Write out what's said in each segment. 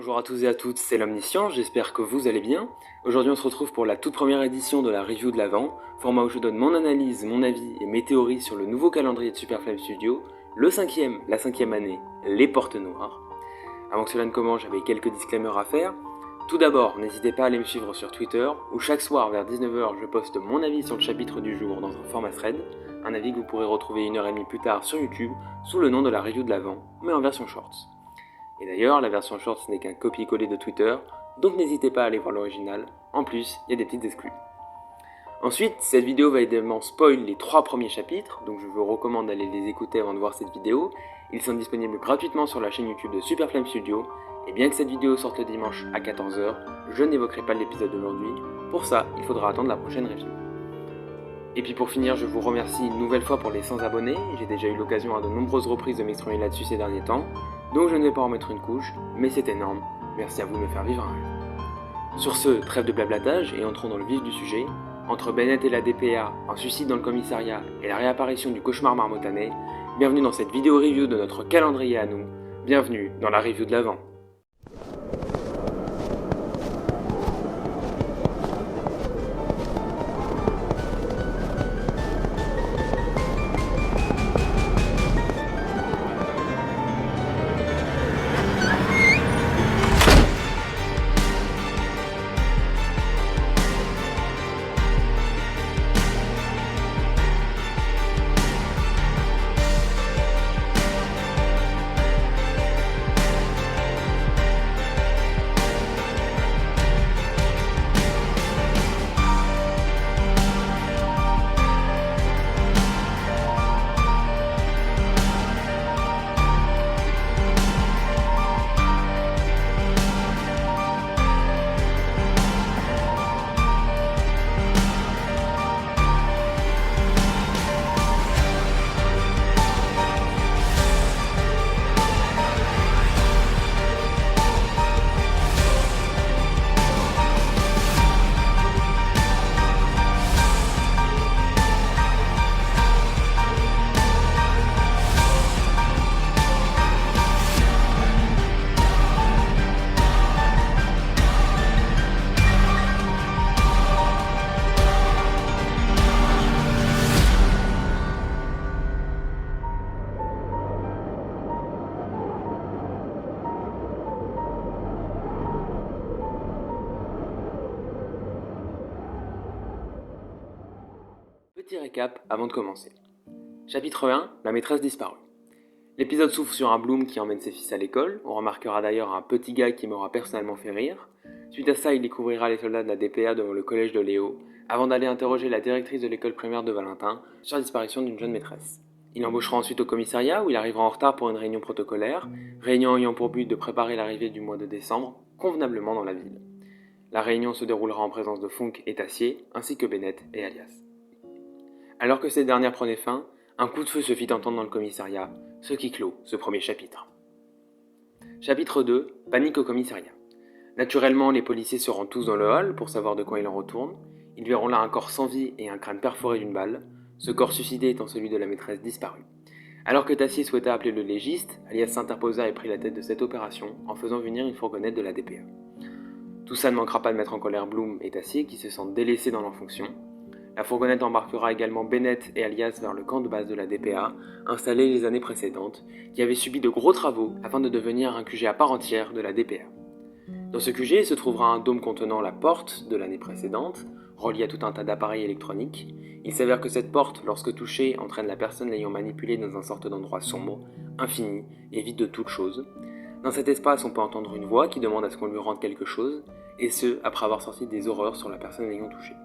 Bonjour à tous et à toutes, c'est l'Omniscient, j'espère que vous allez bien. Aujourd'hui on se retrouve pour la toute première édition de la review de l'Avent, format où je donne mon analyse, mon avis et mes théories sur le nouveau calendrier de Superflame Studio, la cinquième année, les Portes Noires. Avant que cela ne commence, j'avais quelques disclaimers à faire. Tout d'abord, n'hésitez pas à aller me suivre sur Twitter, où chaque soir vers 19h je poste mon avis sur le chapitre du jour dans un format thread, un avis que vous pourrez retrouver 1h30 plus tard sur YouTube, sous le nom de la review de l'Avent, mais en version shorts. Et d'ailleurs, la version short n'est qu'un copier-coller de Twitter, donc n'hésitez pas à aller voir l'original. En plus, il y a des petites exclus. Ensuite, cette vidéo va évidemment spoil les 3 premiers chapitres, donc je vous recommande d'aller les écouter avant de voir cette vidéo. Ils sont disponibles gratuitement sur la chaîne YouTube de Superflame Studio, et bien que cette vidéo sorte le dimanche à 14h, je n'évoquerai pas l'épisode d'aujourd'hui. Pour ça, il faudra attendre la prochaine review. Et puis pour finir, je vous remercie une nouvelle fois pour les 100 abonnés. J'ai déjà eu l'occasion à de nombreuses reprises de m'exprimer là-dessus ces derniers temps, donc je ne vais pas en mettre une couche, mais c'est énorme. Merci à vous de me faire vivre un rêve. Sur ce, trêve de blablatage et entrons dans le vif du sujet. Entre Bennett et la DPA, un suicide dans le commissariat et la réapparition du cauchemar marmottané, bienvenue dans cette vidéo review de notre calendrier à nous. Bienvenue dans la review de l'Avent. Petit récap avant de commencer. Chapitre 1, la maîtresse disparue. L'épisode s'ouvre sur un Bloom qui emmène ses fils à l'école. On remarquera d'ailleurs un petit gars qui m'aura personnellement fait rire. Suite à ça, il découvrira les soldats de la DPA devant le collège de Léo, avant d'aller interroger la directrice de l'école primaire de Valentin sur la disparition d'une jeune maîtresse. Il embauchera ensuite au commissariat où il arrivera en retard pour une réunion protocolaire, réunion ayant pour but de préparer l'arrivée du mois de décembre convenablement dans la ville. La réunion se déroulera en présence de Funk et Tassier, ainsi que Bennett et Alias. Alors que cette dernière prenait fin, un coup de feu se fit entendre dans le commissariat, ce qui clôt ce premier chapitre. Chapitre 2, panique au commissariat. Naturellement, les policiers se rendent tous dans le hall pour savoir de quoi il en retourne. Ils verront là un corps sans vie et un crâne perforé d'une balle, ce corps suicidé étant celui de la maîtresse disparue. Alors que Tassier souhaitait appeler le légiste, Alias s'interposa et prit la tête de cette opération en faisant venir une fourgonnette de la DPA. Tout ça ne manquera pas de mettre en colère Bloom et Tassier qui se sentent délaissés dans leur fonction. La fourgonnette embarquera également Bennett et Alias vers le camp de base de la DPA, installé les années précédentes, qui avait subi de gros travaux afin de devenir un QG à part entière de la DPA. Dans ce QG se trouvera un dôme contenant la porte de l'année précédente, relié à tout un tas d'appareils électroniques. Il s'avère que cette porte, lorsque touchée, entraîne la personne l'ayant manipulée dans un sorte d'endroit sombre, infini et vide de toute chose. Dans cet espace, on peut entendre une voix qui demande à ce qu'on lui rende quelque chose, et ce, après avoir sorti des horreurs sur la personne l'ayant touchée.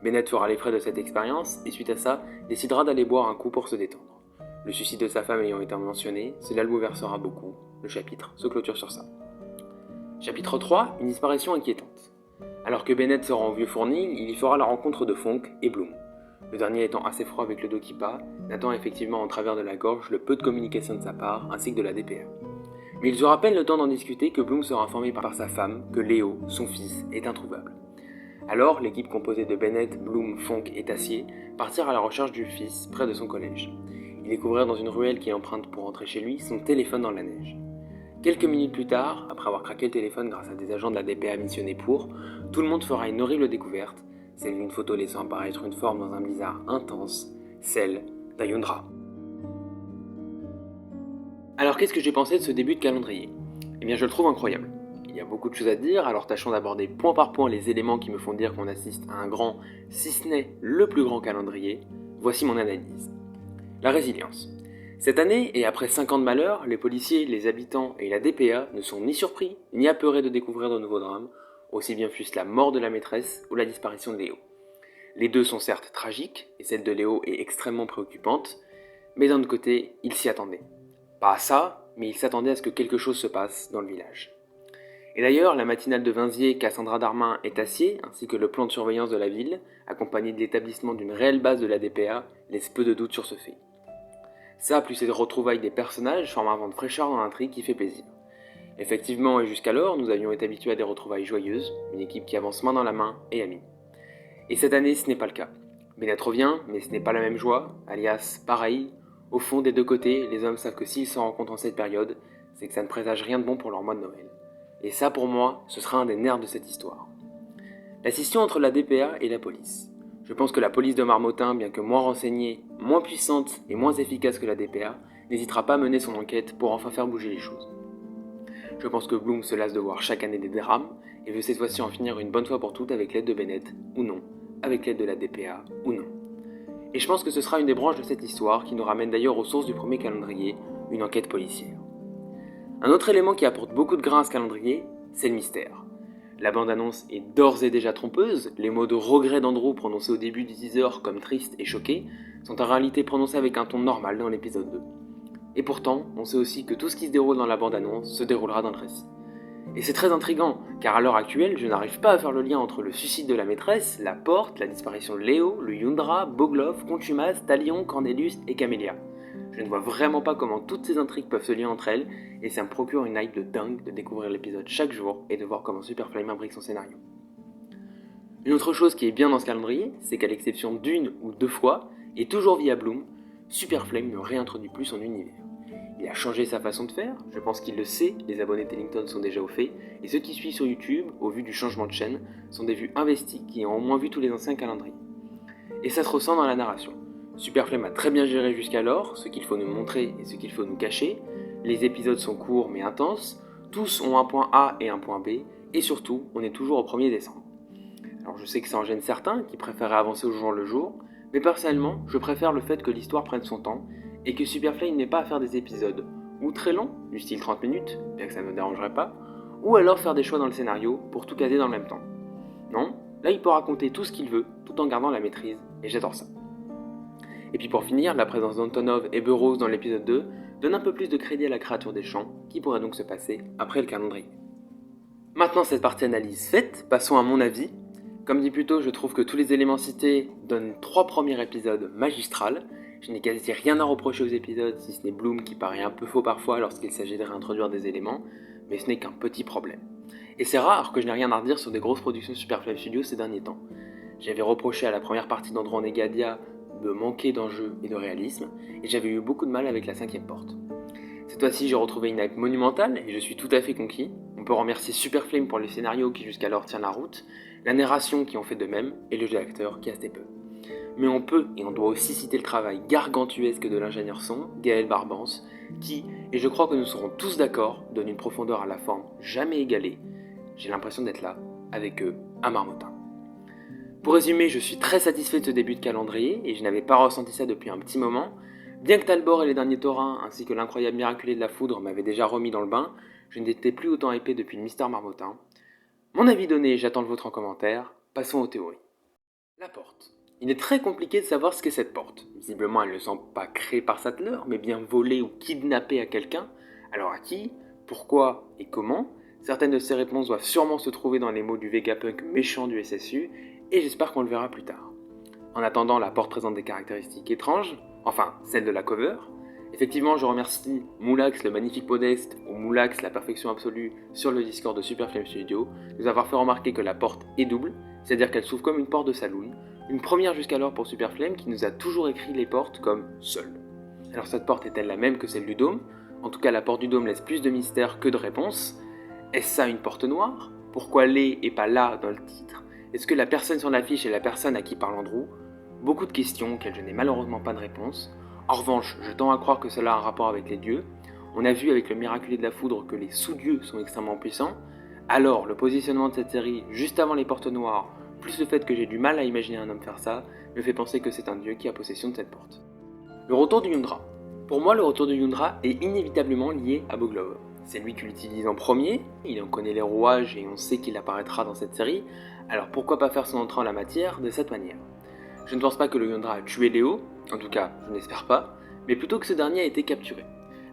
Bennett fera les frais de cette expérience et suite à ça, décidera d'aller boire un coup pour se détendre. Le suicide de sa femme ayant été mentionné, cela le bouleversera beaucoup. Le chapitre se clôture sur ça. Chapitre 3, une disparition inquiétante. Alors que Bennett se rend au vieux fournil, il y fera la rencontre de Funk et Bloom. Le dernier étant assez froid avec le dos qui bat, n'attend effectivement en travers de la gorge le peu de communication de sa part ainsi que de la DPA. Mais ils auront à peine le temps d'en discuter que Bloom sera informé par sa femme que Léo, son fils, est introuvable. Alors, l'équipe composée de Bennett, Bloom, Funk et Tassier partirent à la recherche du fils près de son collège. Ils découvrirent dans une ruelle qui est empreinte pour rentrer chez lui son téléphone dans la neige. Quelques minutes plus tard, après avoir craqué le téléphone grâce à des agents de la DPA missionnés pour, tout le monde fera une horrible découverte, celle d'une photo laissant apparaître une forme dans un blizzard intense, celle d'un Yundra. Alors qu'est-ce que j'ai pensé de ce début de calendrier ? Eh bien je le trouve incroyable. Il y a beaucoup de choses à dire, alors tâchons d'aborder point par point les éléments qui me font dire qu'on assiste à un grand, si ce n'est le plus grand calendrier. Voici mon analyse. La résilience. Cette année, et après 5 ans de malheur, les policiers, les habitants et la DPA ne sont ni surpris, ni apeurés de découvrir de nouveaux drames, aussi bien fût-ce la mort de la maîtresse ou la disparition de Léo. Les deux sont certes tragiques, et celle de Léo est extrêmement préoccupante, mais d'un autre côté, ils s'y attendaient. Pas à ça, mais ils s'attendaient à ce que quelque chose se passe dans le village. Et d'ailleurs, la matinale de Vinzier, Cassandra Darmin et Tassier, ainsi que le plan de surveillance de la ville, accompagné de l'établissement d'une réelle base de la DPA, laisse peu de doute sur ce fait. Ça, plus les retrouvailles des personnages, forment un vent de fraîcheur dans l'intrigue qui fait plaisir. Effectivement, et jusqu'alors, nous avions été habitués à des retrouvailles joyeuses, une équipe qui avance main dans la main et amie. Et cette année, ce n'est pas le cas. Bennett revient, mais ce n'est pas la même joie, alias pareil. Au fond, des deux côtés, les hommes savent que s'ils se rencontrent en cette période, c'est que ça ne présage rien de bon pour leur mois de Noël. Et ça, pour moi, ce sera un des nerfs de cette histoire. La scission entre la DPA et la police. Je pense que la police de Marmottin, bien que moins renseignée, moins puissante et moins efficace que la DPA, n'hésitera pas à mener son enquête pour enfin faire bouger les choses. Je pense que Bloom se lasse de voir chaque année des drames et veut cette fois-ci en finir une bonne fois pour toutes avec l'aide de Bennett, ou non, avec l'aide de la DPA, ou non. Et je pense que ce sera une des branches de cette histoire qui nous ramène d'ailleurs aux sources du premier calendrier, une enquête policière. Un autre élément qui apporte beaucoup de grain à ce calendrier, c'est le mystère. La bande-annonce est d'ores et déjà trompeuse, les mots de regret d'Andrew prononcés au début du teaser comme triste et choqué sont en réalité prononcés avec un ton normal dans l'épisode 2. Et pourtant, on sait aussi que tout ce qui se déroule dans la bande-annonce se déroulera dans le récit. Et c'est très intriguant, car à l'heure actuelle, je n'arrive pas à faire le lien entre le suicide de la maîtresse, la porte, la disparition de Léo, le Yundra, Boglov, Contumace, Talion, Cornelius et Camélia. Je ne vois vraiment pas comment toutes ces intrigues peuvent se lier entre elles, et ça me procure une hype de dingue de découvrir l'épisode chaque jour et de voir comment Superflame imbrique son scénario. Une autre chose qui est bien dans ce calendrier, c'est qu'à l'exception d'une ou deux fois, et toujours via Bloom, Superflame ne réintroduit plus son univers. Il a changé sa façon de faire, je pense qu'il le sait, les abonnés Tellington sont déjà au fait, et ceux qui suivent sur YouTube, au vu du changement de chaîne, sont des vues investies qui ont au moins vu tous les anciens calendriers. Et ça se ressent dans la narration. Superflame a très bien géré jusqu'alors, ce qu'il faut nous montrer et ce qu'il faut nous cacher, les épisodes sont courts mais intenses, tous ont un point A et un point B, et surtout, on est toujours au 1er décembre. Alors je sais que ça en gêne certains qui préféraient avancer au jour le jour, mais personnellement, je préfère le fait que l'histoire prenne son temps, et que Superflame n'ait pas à faire des épisodes ou très longs, du style 30 minutes, bien que ça ne me dérangerait pas, ou alors faire des choix dans le scénario pour tout caser dans le même temps. Non, là il peut raconter tout ce qu'il veut, tout en gardant la maîtrise, et j'adore ça. Et puis pour finir, la présence d'Antonov et Burroughs dans l'épisode 2 donne un peu plus de crédit à la créature des champs, qui pourrait donc se passer après le calendrier. Maintenant cette partie analyse faite, passons à mon avis. Comme dit plus tôt, je trouve que tous les éléments cités donnent 3 premiers épisodes magistrales. Je n'ai quasi rien à reprocher aux épisodes, si ce n'est Bloom qui paraît un peu faux parfois lorsqu'il s'agit de réintroduire des éléments, mais ce n'est qu'un petit problème. Et c'est rare que je n'ai rien à redire sur des grosses productions Superflame Studios ces derniers temps. J'avais reproché à la première partie d'Andron Negadia de manquer d'enjeu et de réalisme, et j'avais eu beaucoup de mal avec la 5ème porte. Cette fois-ci, j'ai retrouvé une hype monumentale et je suis tout à fait conquis. On peut remercier Superflame pour le scénario qui jusqu'alors tient la route, la narration qui en fait de même, et le jeu d'acteur qui a assez peu. Mais on peut et on doit aussi citer le travail gargantuesque de l'ingénieur son, Gaël Barbance, qui, et je crois que nous serons tous d'accord, donne une profondeur à la forme jamais égalée. J'ai l'impression d'être là, avec eux, à Marmottin. Pour résumer, je suis très satisfait de ce début de calendrier, et je n'avais pas ressenti ça depuis un petit moment. Bien que Talbot et les derniers taurins, ainsi que l'incroyable miraculé de la foudre m'avaient déjà remis dans le bain, je n'étais plus autant hypé depuis le Mystère Marmottin. Mon avis donné, j'attends le vôtre en commentaire. Passons aux théories. La porte. Il est très compliqué de savoir ce qu'est cette porte. Visiblement, elle ne semble pas créée par Sattler, mais bien volée ou kidnappée à quelqu'un. Alors à qui ? Pourquoi et comment ? Certaines de ces réponses doivent sûrement se trouver dans les mots du Vegapunk méchant du SSU, et j'espère qu'on le verra plus tard. En attendant, la porte présente des caractéristiques étranges, enfin, celles de la cover. Effectivement, je remercie Moulax, le magnifique modeste, ou Moulax, la perfection absolue, sur le Discord de Superflame Studio, de nous avoir fait remarquer que la porte est double, c'est-à-dire qu'elle s'ouvre comme une porte de saloon, une première jusqu'alors pour Superflame qui nous a toujours écrit les portes comme seule. Alors cette porte est-elle la même que celle du dôme ? En tout cas, la porte du dôme laisse plus de mystère que de réponses. Est-ce ça une porte noire? Pourquoi les et pas là dans le titre? Est-ce que la personne sur l'affiche est la personne à qui parle Andrew? Beaucoup de questions auxquelles je n'ai malheureusement pas de réponse. En revanche, je tends à croire que cela a un rapport avec les dieux. On a vu avec le miraculé de la foudre que les sous-dieux sont extrêmement puissants. Alors, le positionnement de cette série juste avant les portes noires, plus le fait que j'ai du mal à imaginer un homme faire ça, me fait penser que c'est un dieu qui a possession de cette porte. Le retour du Yundra. Pour moi, le retour du Yundra est inévitablement lié à Boglov. C'est lui qui l'utilise en premier, il en connaît les rouages et on sait qu'il apparaîtra dans cette série, alors pourquoi pas faire son entrée en la matière de cette manière? Je ne pense pas que le Yundra a tué Léo, en tout cas, je n'espère pas, mais plutôt que ce dernier a été capturé.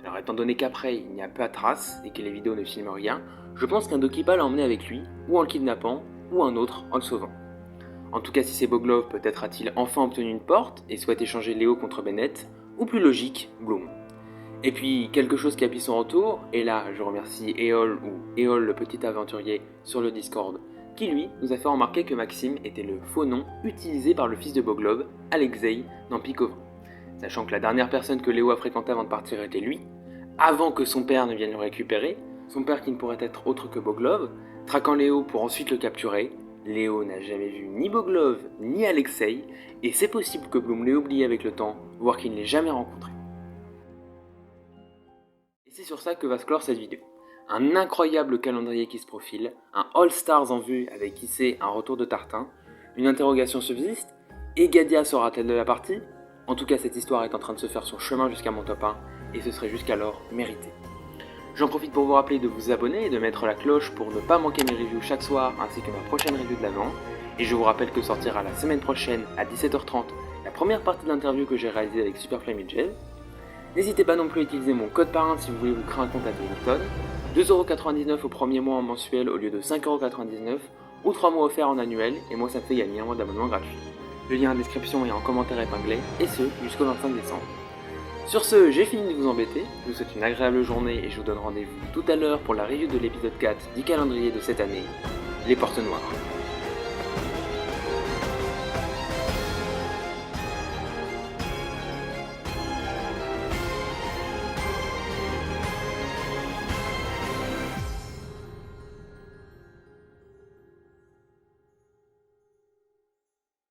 Alors étant donné qu'après, il n'y a pas de trace et que les vidéos ne filment rien, je pense qu'un Dokipa l'a emmené avec lui, ou en le kidnappant, ou un autre en le sauvant. En tout cas, si c'est Boglov, peut-être a-t-il enfin obtenu une porte et souhaite échanger Léo contre Bennett, ou plus logique, Bloom. Et puis, quelque chose qui appuie son retour, et là, je remercie Eol ou Eol le petit aventurier sur le Discord, qui lui nous a fait remarquer que Maxime était le faux nom utilisé par le fils de Boglov, Alexei, dans Pikovin. Sachant que la dernière personne que Léo a fréquentée avant de partir était lui, avant que son père ne vienne le récupérer, son père qui ne pourrait être autre que Boglov, traquant Léo pour ensuite le capturer. Léo n'a jamais vu ni Boglov ni Alexei, et c'est possible que Bloom l'ait oublié avec le temps, voire qu'il ne l'ait jamais rencontré. Et c'est sur ça que va se clore cette vidéo. Un incroyable calendrier qui se profile, un All-Stars en vue avec qui sait un retour de Tartin, une interrogation subsiste, et Gadia sera-t-elle de la partie? En tout cas, cette histoire est en train de se faire son chemin jusqu'à mon top 1, et ce serait jusqu'alors mérité. J'en profite pour vous rappeler de vous abonner et de mettre la cloche pour ne pas manquer mes reviews chaque soir ainsi que ma prochaine review de l'avant. Et je vous rappelle que sortira la semaine prochaine à 17h30 la première partie de l'interview que j'ai réalisée avec Superflame et Jel. N'hésitez pas non plus à utiliser mon code parrain si vous voulez vous créer un compte à Tellington. 2,99€ au premier mois en mensuel au lieu de 5,99€ ou 3 mois offerts en annuel et moi ça me fait gagner un mois d'abonnement gratuit. Le lien en description et en commentaire épinglé et ce jusqu'au 25 décembre. Sur ce, j'ai fini de vous embêter, je vous souhaite une agréable journée et je vous donne rendez-vous tout à l'heure pour la review de l'épisode 4 du calendrier de cette année, les portes noires.